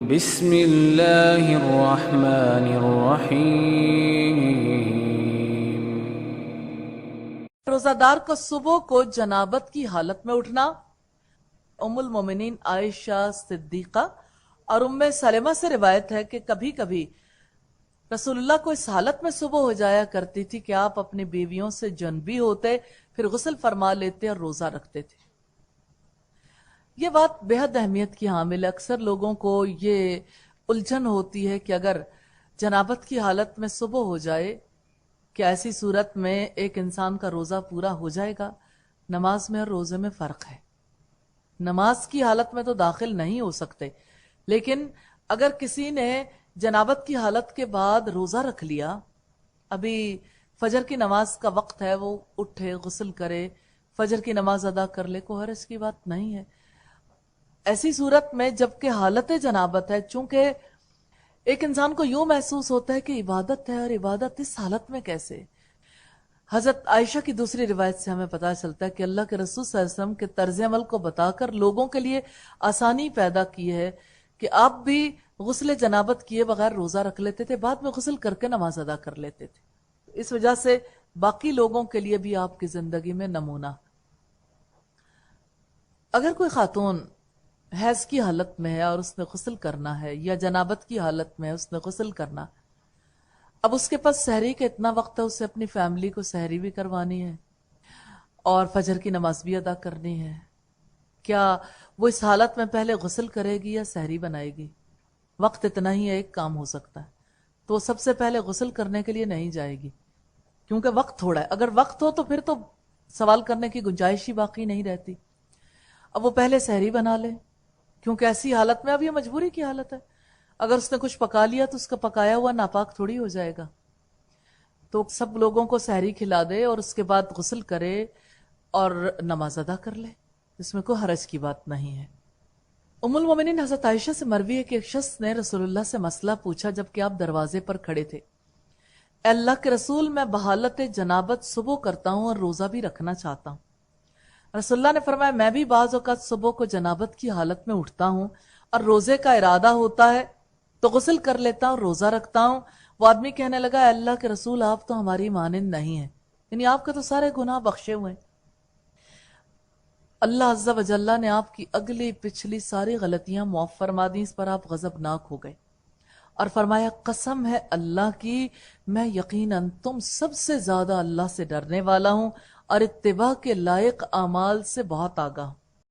بسم اللہ الرحمن الرحیم۔ روزہ دار کو صبح کو جنابت کی حالت میں اٹھنا۔ ام المومنین عائشہ صدیقہ اور ام سلمہ سے روایت ہے کہ کبھی کبھی رسول اللہ کو اس حالت میں صبح ہو جایا کرتی تھی کہ آپ اپنی بیویوں سے جنبی ہوتے، پھر غسل فرما لیتے اور روزہ رکھتے تھے۔ یہ بات بے حد اہمیت کی حامل ہے۔ اکثر لوگوں کو یہ الجھن ہوتی ہے کہ اگر جنابت کی حالت میں صبح ہو جائے، کیا ایسی صورت میں ایک انسان کا روزہ پورا ہو جائے گا؟ نماز میں اور روزے میں فرق ہے۔ نماز کی حالت میں تو داخل نہیں ہو سکتے، لیکن اگر کسی نے جنابت کی حالت کے بعد روزہ رکھ لیا، ابھی فجر کی نماز کا وقت ہے، وہ اٹھے غسل کرے، فجر کی نماز ادا کر لے، کوئی حرج کی بات نہیں ہے۔ ایسی صورت میں جبکہ حالت جنابت ہے، چونکہ ایک انسان کو یوں محسوس ہوتا ہے کہ عبادت ہے، اور عبادت اس حالت میں کیسے؟ حضرت عائشہ کی دوسری روایت سے ہمیں پتہ چلتا ہے کہ اللہ کے رسول صلی اللہ علیہ وسلم کے طرز عمل کو بتا کر لوگوں کے لیے آسانی پیدا کی ہے کہ آپ بھی غسل جنابت کیے بغیر روزہ رکھ لیتے تھے، بعد میں غسل کر کے نماز ادا کر لیتے تھے۔ اس وجہ سے باقی لوگوں کے لیے بھی آپ کی زندگی میں نمونہ۔ اگر کوئی خاتون حیض کی حالت میں ہے اور اس نے غسل کرنا ہے، یا جنابت کی حالت میں ہے اس نے غسل کرنا، اب اس کے پاس سحری کا اتنا وقت ہے، اسے اپنی فیملی کو سحری بھی کروانی ہے اور فجر کی نماز بھی ادا کرنی ہے، کیا وہ اس حالت میں پہلے غسل کرے گی یا سحری بنائے گی؟ وقت اتنا ہی ہے، ایک کام ہو سکتا ہے، تو وہ سب سے پہلے غسل کرنے کے لیے نہیں جائے گی، کیونکہ وقت تھوڑا ہے۔ اگر وقت ہو تو پھر تو سوال کرنے کی گنجائش ہی باقی نہیں رہتی۔ اب وہ پہلے سحری بنا لے، کیونکہ ایسی حالت میں اب یہ مجبوری کی حالت ہے، اگر اس نے کچھ پکا لیا تو اس کا پکایا ہوا ناپاک تھوڑی ہو جائے گا، تو سب لوگوں کو سحری کھلا دے اور اس کے بعد غسل کرے اور نماز ادا کر لے، اس میں کوئی حرج کی بات نہیں ہے۔ ام المومنین حضرت عائشہ سے مروی ہے کہ ایک شخص نے رسول اللہ سے مسئلہ پوچھا جبکہ آپ دروازے پر کھڑے تھے، اے اللہ کے رسول، میں بحالت جنابت صبح کرتا ہوں اور روزہ بھی رکھنا چاہتا ہوں۔ رسول اللہ نے فرمایا، میں بھی بعض اوقات صبح کو جنابت کی حالت میں اٹھتا ہوں اور روزے کا ارادہ ہوتا ہے تو غسل کر لیتا ہوں اور روزہ رکھتا ہوں۔ وہ آدمی کہنے لگا، اے اللہ کے رسول، آپ تو ہماری مانند نہیں ہیں، یعنی آپ کے تو سارے گناہ بخشے ہوئے ہیں۔ اللہ عز و جل نے آپ کی اگلی پچھلی ساری غلطیاں معاف فرما دیں، اس پر آپ غضبناک ہو گئے اور فرمایا، قسم ہے اللہ کی، میں یقیناً تم سب سے زیادہ اللہ سے ڈرنے والا ہوں اور اتباع کے لائق اعمال سے بہت آگاہ ہوں۔